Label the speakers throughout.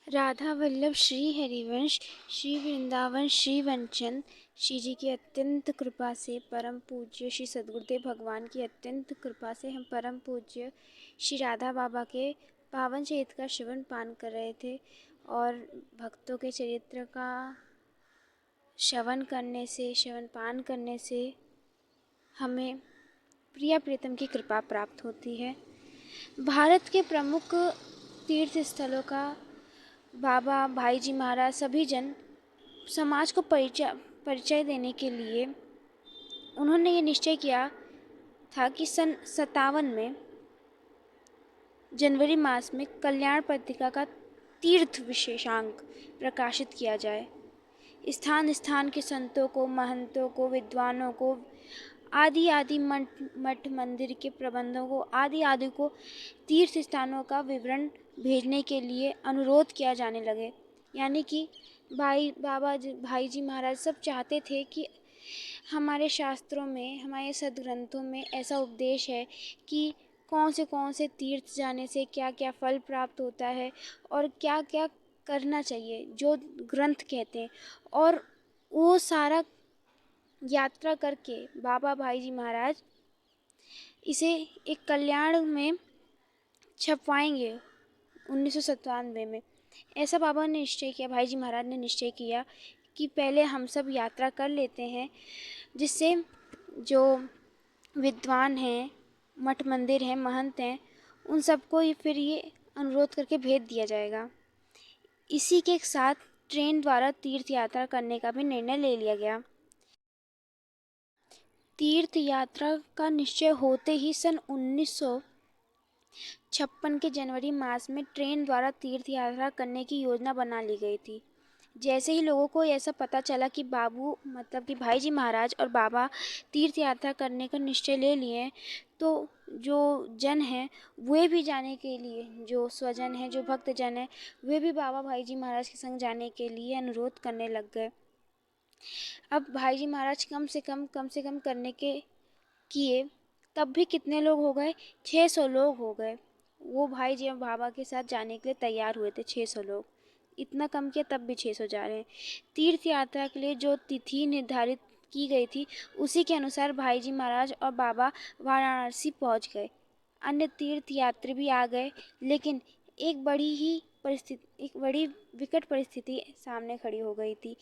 Speaker 1: राधा वल्लभ श्री हरिवंश श्री वृंदावन श्री वनचंद श्री जी की अत्यंत कृपा से परम पूज्य श्री सद्गुरुदेव भगवान की अत्यंत कृपा से हम परम पूज्य श्री राधा बाबा के पावन चरित्र का श्रवण पान कर रहे थे। और भक्तों के चरित्र का श्रवण पान करने से हमें प्रिया प्रीतम की कृपा प्राप्त होती है। भारत के प्रमुख तीर्थ स्थलों का बाबा भाई जी महाराज सभी जन समाज को परिचय देने के लिए उन्होंने ये निश्चय किया था कि सन 57 में जनवरी मास में कल्याण पत्रिका का तीर्थ विशेषांक प्रकाशित किया जाए। स्थान स्थान के संतों को, महंतों को, विद्वानों को, आदि मठ मंदिर के प्रबंधों को, आदि को तीर्थ स्थानों का विवरण भेजने के लिए अनुरोध किया जाने लगे। यानी कि भाई जी महाराज सब चाहते थे कि हमारे शास्त्रों में, हमारे सदग्रंथों में ऐसा उपदेश है कि कौन से तीर्थ जाने से क्या क्या फल प्राप्त होता है और क्या क्या करना चाहिए, जो ग्रंथ कहते हैं। और वो सारा यात्रा करके बाबा भाई जी महाराज इसे एक कल्याण में छपवाएंगे 1997 में। ऐसा बाबा ने निश्चय किया, भाई जी महाराज ने निश्चय किया कि पहले हम सब यात्रा कर लेते हैं, जिससे जो विद्वान हैं, मठ मंदिर हैं, महंत हैं, उन सबको फिर ये अनुरोध करके भेज दिया जाएगा। इसी के साथ ट्रेन द्वारा तीर्थ यात्रा करने का भी निर्णय ले लिया गया। तीर्थ यात्रा का निश्चय होते ही सन 1956 के जनवरी मास में ट्रेन द्वारा तीर्थ यात्रा करने की योजना बना ली गई थी। जैसे ही लोगों को ऐसा पता चला कि भाई जी महाराज और बाबा तीर्थ यात्रा करने का निश्चय ले लिए, तो जो जन हैं वे भी जाने के लिए, जो स्वजन हैं, जो भक्तजन हैं, वे भी बाबा भाई जी महाराज के संग जाने के लिए अनुरोध करने लग गए। अब भाई जी महाराज कम से कम करने के किए, तब भी कितने लोग हो गए? 600 लोग हो गए। वो भाई जी बाबा के साथ जाने के लिए तैयार हुए थे, 600 लोग। इतना कम किया तब भी 600 जा रहे हैं। तीर्थ यात्रा के लिए जो तिथि निर्धारित की गई थी, उसी के अनुसार भाई जी महाराज और बाबा वाराणसी पहुंच गए। अन्य तीर्थ यात्री भी आ गए, लेकिन एक बड़ी विकट परिस्थिति सामने खड़ी हो गई थी।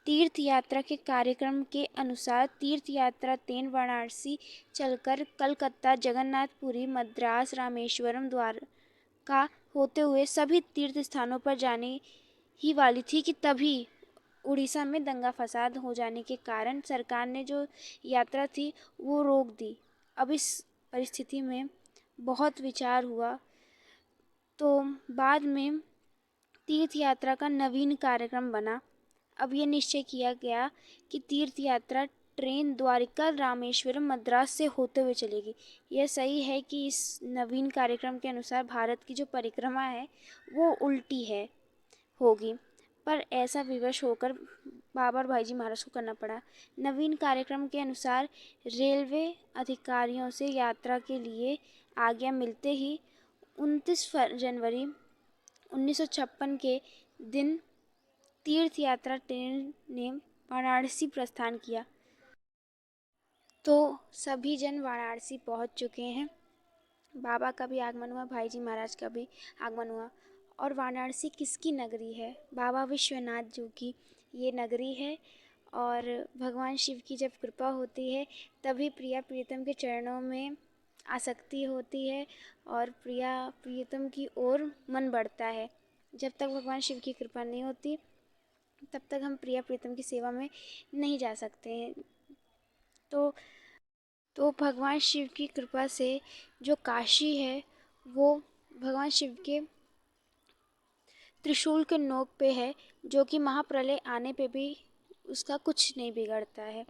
Speaker 1: तीर्थ यात्रा के कार्यक्रम के अनुसार तीर्थ यात्रा ट्रेन वाराणसी चलकर कलकत्ता, जगन्नाथपुरी, मद्रास, रामेश्वरम द्वारका होते हुए सभी तीर्थ स्थानों पर जाने ही वाली थी कि तभी उड़ीसा में दंगा फसाद हो जाने के कारण सरकार ने जो यात्रा थी वो रोक दी। अब इस परिस्थिति में बहुत विचार हुआ, तो बाद में तीर्थ यात्रा का नवीन कार्यक्रम बना। अब ये निश्चय किया गया कि तीर्थ यात्रा ट्रेन द्वारका, रामेश्वरम, मद्रास से होते हुए चलेगी। यह सही है कि इस नवीन कार्यक्रम के अनुसार भारत की जो परिक्रमा है वो उल्टी होगी, पर ऐसा विवश होकर बाबा और भाई जी महाराज को करना पड़ा। नवीन कार्यक्रम के अनुसार रेलवे अधिकारियों से यात्रा के लिए आज्ञा मिलते ही 29 जनवरी 1956 के दिन तीर्थ यात्रा ट्रेन ने वाराणसी प्रस्थान किया। तो सभी जन वाराणसी पहुंच चुके हैं। बाबा का भी आगमन हुआ, भाई जी महाराज का भी आगमन हुआ। और वाराणसी किसकी नगरी है? बाबा विश्वनाथ जी की ये नगरी है। और भगवान शिव की जब कृपा होती है तभी प्रिया प्रीतम के चरणों में आसक्ति होती है और प्रिया प्रीतम की ओर मन बढ़ता है। जब तक भगवान शिव की कृपा नहीं होती तब तक हम प्रिया प्रीतम की सेवा में नहीं जा सकते हैं। तो भगवान शिव की कृपा से जो काशी है वो भगवान शिव के त्रिशूल के नोक पे है, जो कि महाप्रलय आने पे भी उसका कुछ नहीं बिगड़ता है।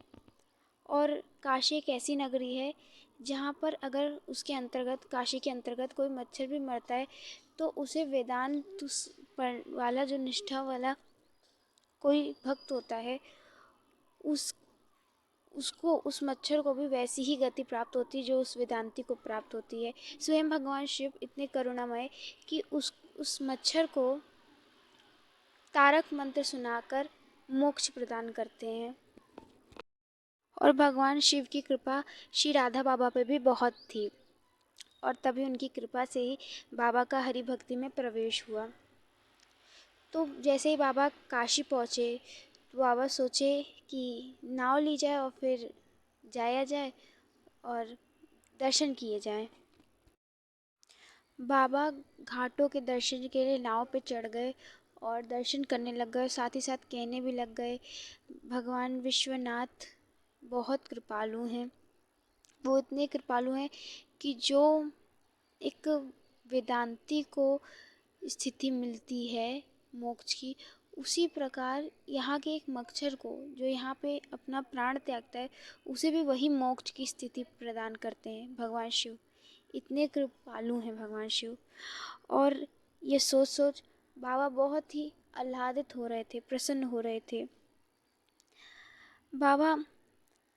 Speaker 1: और काशी एक ऐसी नगरी है जहाँ पर अगर उसके अंतर्गत, काशी के अंतर्गत कोई मच्छर भी मरता है तो उसे वेदांत पर वाला जो निष्ठा वाला कोई भक्त होता है, उस मच्छर को भी वैसी ही गति प्राप्त होती है जो उस वेदांती को प्राप्त होती है। स्वयं भगवान शिव इतने करुणामय कि उस मच्छर को तारक मंत्र सुनाकर मोक्ष प्रदान करते हैं। और भगवान शिव की कृपा श्री राधा बाबा पे भी बहुत थी और तभी उनकी कृपा से ही बाबा का हरि भक्ति में प्रवेश हुआ। तो जैसे ही बाबा काशी पहुँचे तो बाबा सोचे कि नाव ली जाए और फिर जाया जाए और दर्शन किए जाएं। बाबा घाटों के दर्शन के लिए नाव पे चढ़ गए और दर्शन करने लग गए, साथ ही साथ कहने भी लग गए भगवान विश्वनाथ बहुत कृपालु हैं। वो इतने कृपालु हैं कि जो एक वेदांती को स्थिति मिलती है मोक्ष की, उसी प्रकार यहाँ के एक मच्छर को जो यहाँ पे अपना प्राण त्यागता है उसे भी वही मोक्ष की स्थिति प्रदान करते हैं भगवान शिव। इतने कृपालु हैं भगवान शिव। और ये सोच सोच बाबा बहुत ही आह्लादित हो रहे थे, प्रसन्न हो रहे थे। बाबा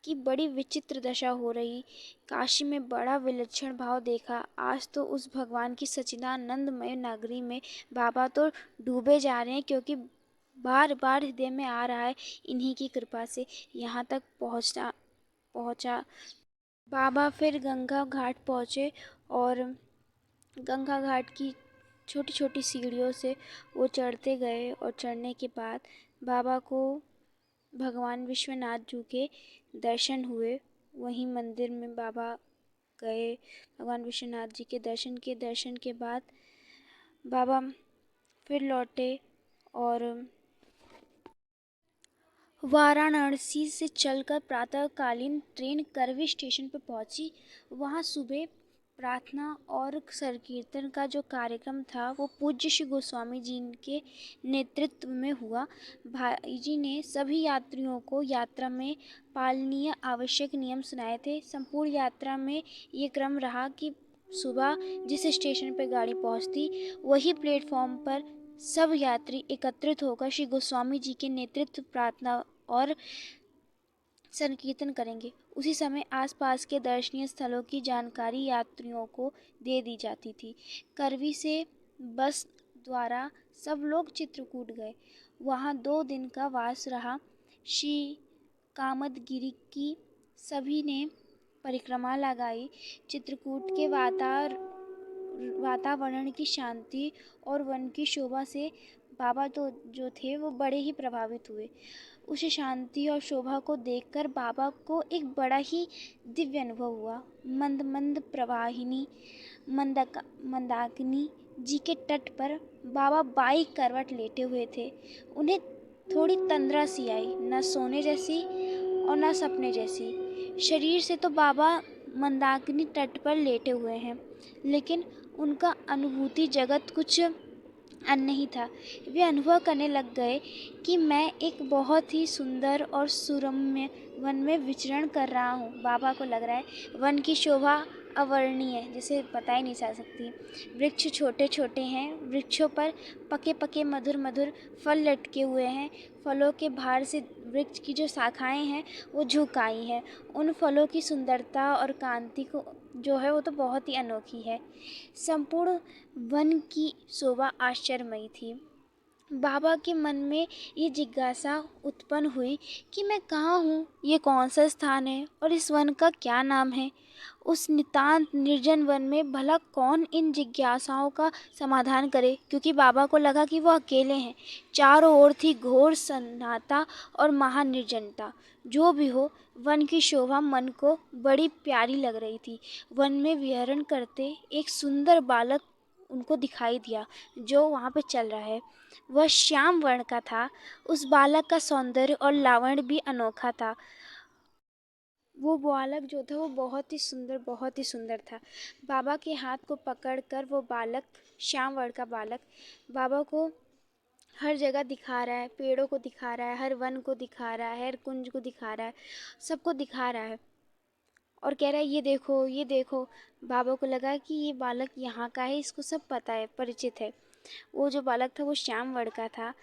Speaker 1: की बड़ी विचित्र दशा हो रही, काशी में बड़ा विलक्षण भाव देखा। आज तो उस भगवान की सच्चिदानंदमय नगरी में बाबा तो डूबे जा रहे हैं, क्योंकि बार बार हृदय में आ रहा है इन्हीं की कृपा से यहाँ तक पहुँचा। बाबा फिर गंगा घाट पहुँचे और गंगा घाट की छोटी छोटी सीढ़ियों से वो चढ़ते गए और चढ़ने के बाद बाबा को भगवान विश्वनाथ जी के दर्शन हुए। वहीं मंदिर में बाबा गए, भगवान विश्वनाथ जी के दर्शन के बाद बाबा फिर लौटे और वाराणसी से चलकर प्रातःकालीन ट्रेन करवी स्टेशन पर पहुंची। वहां सुबह प्रार्थना और संकीर्तन का जो कार्यक्रम था वो पूज्य श्री गोस्वामी जी के नेतृत्व में हुआ। भाई जी ने सभी यात्रियों को यात्रा में पालनीय आवश्यक नियम सुनाए थे। संपूर्ण यात्रा में ये क्रम रहा कि सुबह जिस स्टेशन पर गाड़ी पहुंचती वही प्लेटफॉर्म पर सब यात्री एकत्रित होकर श्री गोस्वामी जी के नेतृत्व प्रार्थना और संकीर्तन करेंगे। उसी समय आसपास के दर्शनीय स्थलों की जानकारी यात्रियों को दे दी जाती थी। करवी से बस द्वारा सब लोग चित्रकूट गए। वहाँ 2 दिन का वास रहा। श्री कामदगिरि की सभी ने परिक्रमा लगाई। चित्रकूट के वातावरण की शांति और वन की शोभा से बाबा तो जो थे वो बड़े ही प्रभावित हुए। उस शांति और शोभा को देखकर बाबा को एक बड़ा ही दिव्य अनुभव हुआ। मंद मंद प्रवाहिनी मंदाकिनी जी के तट पर बाबा बाई करवट लेटे हुए थे। उन्हें थोड़ी तंद्रा सी आई, न सोने जैसी और न सपने जैसी। शरीर से तो बाबा मंदाकिनी तट पर लेटे हुए हैं, लेकिन उनका अनुभूति जगत कुछ अन्य ही था। वे अनुभव करने लग गए कि मैं एक बहुत ही सुंदर और सुरम्य वन में विचरण कर रहा हूँ। बाबा को लग रहा है वन की शोभा अवर्णनीय है, जिसे बता ही नहीं जा सकती। वृक्ष छोटे छोटे हैं, वृक्षों पर पके पके मधुर मधुर फल लटके हुए हैं। फलों के भार से वृक्ष की जो शाखाएं हैं वो झुक आई हैं। उन फलों की सुंदरता और कांति को जो है वो तो बहुत ही अनोखी है। संपूर्ण वन की शोभा आश्चर्यमयी थी। बाबा के मन में ये जिज्ञासा उत्पन्न हुई कि मैं कहाँ हूँ, ये कौन सा स्थान है और इस वन का क्या नाम है। उस नितांत निर्जन वन में भला कौन इन जिज्ञासाओं का समाधान करे, क्योंकि बाबा को लगा कि वो अकेले हैं। चारों ओर थी घोर सन्नाटा और महानिर्जनता। जो भी हो, वन की शोभा मन को बड़ी प्यारी लग रही थी। वन में विहरण करते एक सुंदर बालक उनको दिखाई दिया जो वहाँ पे चल रहा है। वह श्याम वर्ण का था। उस बालक का सौंदर्य और लावण्य भी अनोखा था। वो बालक जो था वो बहुत ही सुंदर था। बाबा के हाथ को पकड़कर वो बालक, श्याम वर्ण का बालक, बाबा को हर जगह दिखा रहा है। पेड़ों को दिखा रहा है, हर वन को दिखा रहा है, हर कुंज को दिखा रहा है, सबको दिखा रहा है और कह रहा है ये देखो, ये देखो। बाबा को लगा कि ये बालक यहाँ का है, इसको सब पता है, परिचित है। वो जो बालक था वो श्याम वर्ण का था।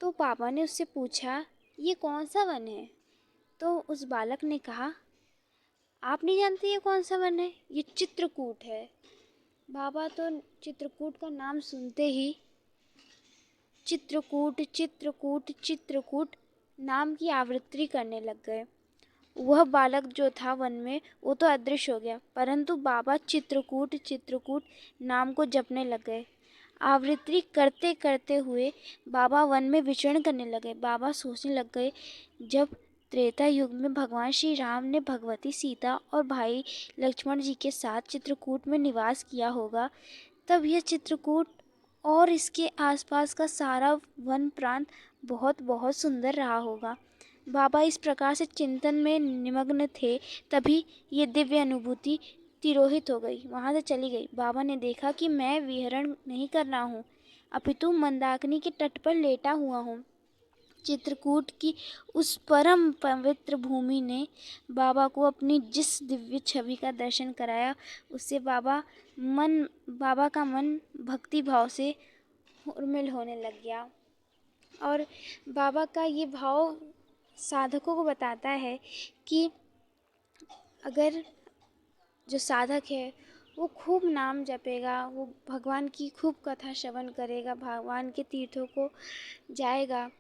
Speaker 1: तो पापा ने उससे पूछा ये कौन सा वन है। तो उस बालक ने कहा आप नहीं जानते ये कौन सा वन है, ये चित्रकूट है। बाबा तो चित्रकूट का नाम सुनते ही चित्रकूट चित्रकूट चित्रकूट नाम की आवृत्ति करने लग गए। वह बालक जो था वन में, वो तो अदृश्य हो गया, परंतु बाबा चित्रकूट चित्रकूट नाम को जपने लग गए। आवृत्ति करते करते हुए बाबा वन में विचरण करने लगे। बाबा सोचने लग गए, जब त्रेता युग में भगवान श्री राम ने भगवती सीता और भाई लक्ष्मण जी के साथ चित्रकूट में निवास किया होगा, तब यह चित्रकूट और इसके आसपास का सारा वन प्रांत बहुत बहुत सुंदर रहा होगा। बाबा इस प्रकार से चिंतन में निमग्न थे, तभी ये दिव्य अनुभूति तिरोहित हो गई, वहाँ से चली गई। बाबा ने देखा कि मैं विहरण नहीं कर रहा हूँ, अपितु मंदाकिनी के तट पर लेटा हुआ हूँ। चित्रकूट की उस परम पवित्र भूमि ने बाबा को अपनी जिस दिव्य छवि का दर्शन कराया, उससे बाबा का मन भक्ति भाव से उर्मिल होने लग गया। और बाबा का ये भाव साधकों को बताता है कि अगर जो साधक है वो खूब नाम जपेगा, वो भगवान की खूब कथा श्रवण करेगा, भगवान के तीर्थों को जाएगा,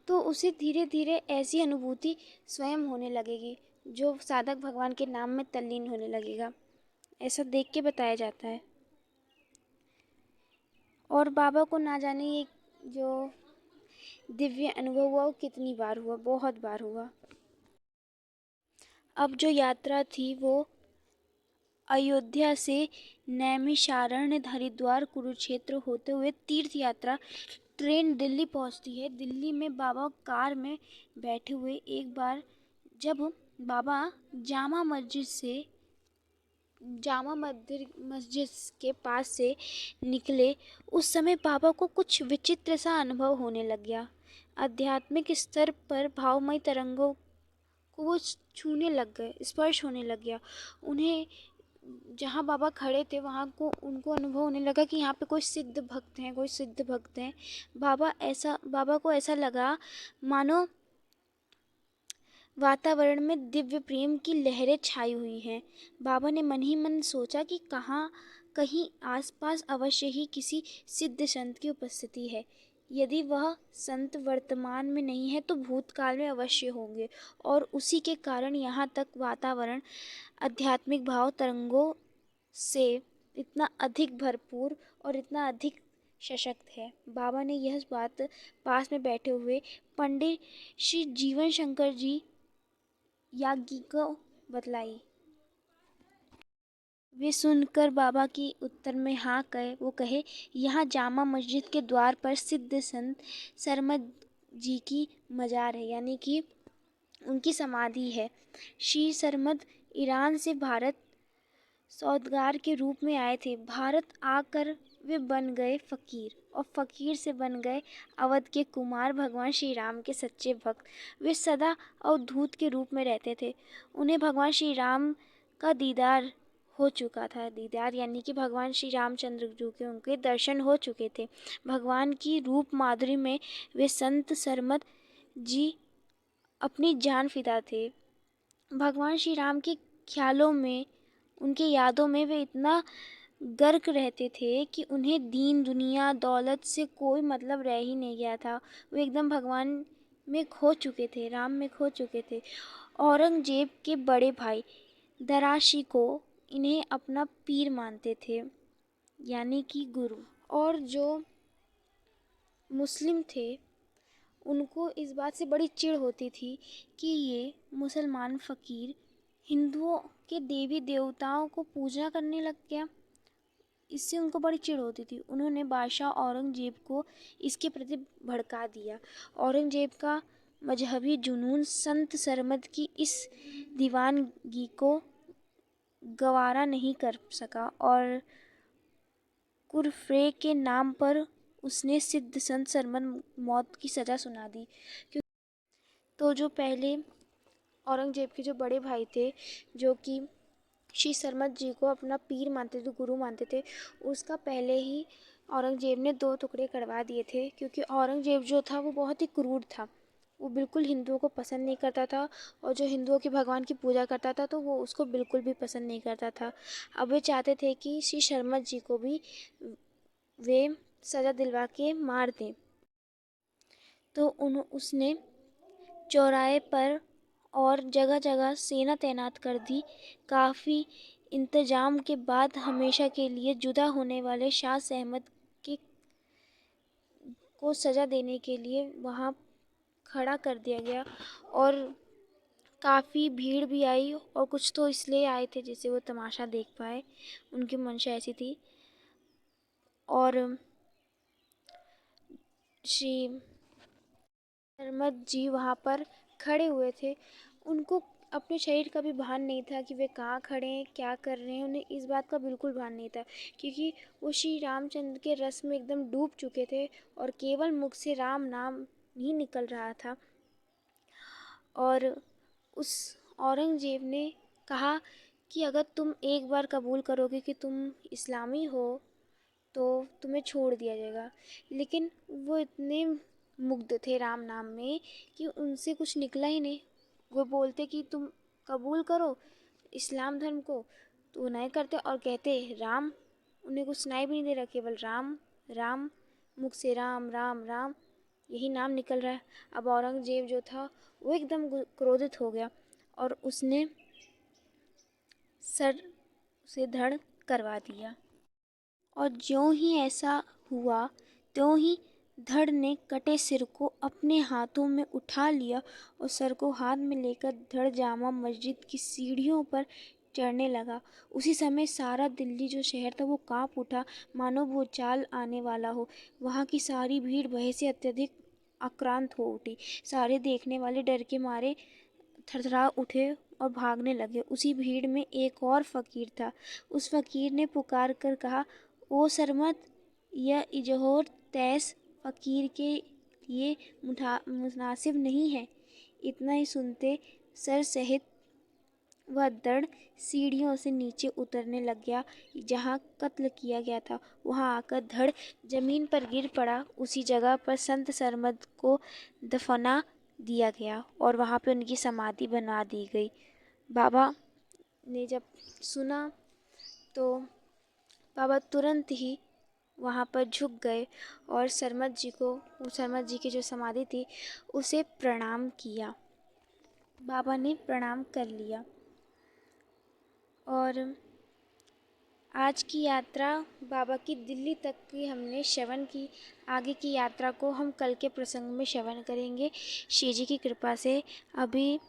Speaker 1: तो उसे धीरे धीरे ऐसी अनुभूति स्वयं होने लगेगी, जो साधक भगवान के नाम में तल्लीन होने लगेगा। ऐसा देख के बताया जाता है। और बाबा को ना जाने ये जो दिव्य अनुभव हुआ वो कितनी बार हुआ, बहुत बार हुआ। अब जो यात्रा थी वो अयोध्या से नैमिषारण्य, हरिद्वार, कुरुक्षेत्र होते हुए तीर्थ यात्रा ट्रेन दिल्ली पहुंचती है। दिल्ली में बाबा कार में बैठे हुए एक बार जब बाबा जामा मस्जिद के पास से निकले, उस समय बाबा को कुछ विचित्र सा अनुभव होने लग गया। आध्यात्मिक स्तर पर भावमय तरंगों को वो छूने लग गए, स्पर्श होने लग गया। उन्हें जहाँ बाबा खड़े थे वहाँ को उनको अनुभव होने लगा कि यहाँ पे कोई सिद्ध भक्त हैं। बाबा को ऐसा लगा मानो वातावरण में दिव्य प्रेम की लहरें छाई हुई हैं। बाबा ने मन ही मन सोचा कि कहीं आसपास अवश्य ही किसी सिद्ध संत की उपस्थिति है। यदि वह संत वर्तमान में नहीं है तो भूतकाल में अवश्य होंगे, और उसी के कारण यहाँ तक वातावरण आध्यात्मिक भाव तरंगों से इतना अधिक भरपूर और इतना अधिक सशक्त है। बाबा ने यह बात पास में बैठे हुए पंडित श्री जीवन शंकर जी याज्ञी को बतलाई। वे सुनकर बाबा की उत्तर में हाँ कहे। वो कहे, यहाँ जामा मस्जिद के द्वार पर सिद्ध संत सरमद जी की मजार है, यानी कि उनकी समाधि है। श्री सरमद ईरान से भारत सौदागर के रूप में आए थे। भारत आकर वे बन गए फकीर, और फकीर से बन गए अवध के कुमार, भगवान श्री राम के सच्चे भक्त। वे सदा अवधूत के रूप में रहते थे। उन्हें भगवान श्री राम का दीदार हो चुका था। दीदार यानी कि भगवान श्री रामचंद्र जी के उनके दर्शन हो चुके थे। भगवान की रूप माधुरी में वे संत सरमद जी अपनी जान फिदा थे। भगवान श्री राम के ख्यालों में, उनके यादों में वे इतना गर्क रहते थे कि उन्हें दीन दुनिया दौलत से कोई मतलब रह ही नहीं गया था। वो एकदम भगवान में खो चुके थे, राम में खो चुके थे। औरंगजेब के बड़े भाई दराशी को इन्हें अपना पीर मानते थे, यानी कि गुरु। और जो मुस्लिम थे उनको इस बात से बड़ी चिढ़ होती थी कि ये मुसलमान फ़कीर हिंदुओं के देवी देवताओं को पूजा करने लग गया। इससे उनको बड़ी चिढ़ होती थी। उन्होंने बादशाह औरंगजेब को इसके प्रति भड़का दिया। औरंगजेब का मजहबी जुनून संत सरमद की इस दीवानगी को गवारा नहीं कर सका, और कुरफ़्रे के नाम पर उसने सिद्ध संत सरमद मौत की सज़ा सुना दी। तो जो पहले औरंगजेब के जो बड़े भाई थे, जो कि श्री सरमद जी को अपना पीर मानते थे, गुरु मानते थे, उसका पहले ही औरंगजेब ने 2 टुकड़े करवा दिए थे। क्योंकि औरंगजेब जो था वो बहुत ही क्रूर था। वो बिल्कुल हिंदुओं को पसंद नहीं करता था, और जो हिंदुओं के भगवान की पूजा करता था तो वो उसको बिल्कुल भी पसंद नहीं करता था। अब वे चाहते थे कि श्री सरमद जी को भी वे सज़ा दिलवा के मार दें। तो उसने चौराहे पर और जगह जगह सेना तैनात कर दी। काफ़ी इंतजाम के बाद हमेशा के लिए जुदा होने वाले शाह अहमद के को सज़ा देने के लिए वहाँ खड़ा कर दिया गया। और काफ़ी भीड़ भी आई, और कुछ तो इसलिए आए थे जिससे वो तमाशा देख पाए, उनकी मंशा ऐसी थी। और श्री अहमद जी वहाँ पर खड़े हुए थे। उनको अपने शरीर का भी भान नहीं था कि वे कहाँ खड़े हैं, क्या कर रहे हैं। उन्हें इस बात का बिल्कुल भान नहीं था, क्योंकि वो श्री रामचंद्र के रस में एकदम डूब चुके थे और केवल मुख से राम नाम ही निकल रहा था। और उस औरंगज़ेब ने कहा कि अगर तुम एक बार कबूल करोगे कि तुम इस्लामी हो तो तुम्हें छोड़ दिया जाएगा। लेकिन वो इतने मुग्ध थे राम नाम में कि उनसे कुछ निकला ही नहीं। वो बोलते कि तुम कबूल करो इस्लाम धर्म को, तो वो नहीं करते और कहते राम। उन्हें कुछ सुनाई भी नहीं दे रहा, केवल राम राम, मुख से राम राम राम यही नाम निकल रहा है। अब औरंगज़ेब जो था वो एकदम क्रोधित हो गया और उसने सर से धड़ करवा दिया। और ज्यों ही ऐसा हुआ त्यों ही धड़ ने कटे सिर को अपने हाथों में उठा लिया और सर को हाथ में लेकर धड़ जामा मस्जिद की सीढ़ियों पर चढ़ने लगा। उसी समय सारा दिल्ली जो शहर था वो कांप उठा, मानो भूचाल आने वाला हो। वहाँ की सारी भीड़ भय से अत्यधिक आक्रांत हो उठी। सारे देखने वाले डर के मारे थरथरा उठे और भागने लगे। उसी भीड़ में एक और फ़कीर था। उस फ़कीर ने पुकार कर कहा, ओ सरमत, यह इजोहर तैस फ़कीर के लिए मुनासिब नहीं है। इतना ही सुनते सर सहित वह धड़ सीढ़ियों से नीचे उतरने लग गया। जहाँ कत्ल किया गया था वहाँ आकर धड़ जमीन पर गिर पड़ा। उसी जगह पर संत सरमद को दफना दिया गया और वहाँ पे उनकी समाधि बना दी गई। बाबा ने जब सुना तो बाबा तुरंत ही वहाँ पर झुक गए और सरमद जी की जो समाधि थी उसे प्रणाम किया। बाबा ने प्रणाम कर लिया। और आज की यात्रा बाबा की दिल्ली तक की हमने श्रवण की। आगे की यात्रा को हम कल के प्रसंग में श्रवण करेंगे श्री जी की कृपा से। अभी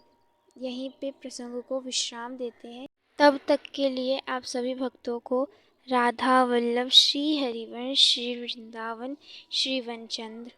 Speaker 1: यहीं पे प्रसंग को विश्राम देते हैं। तब तक के लिए आप सभी भक्तों को राधा वल्लभ श्री हरिवंश श्री वृंदावन श्री वनचंद्र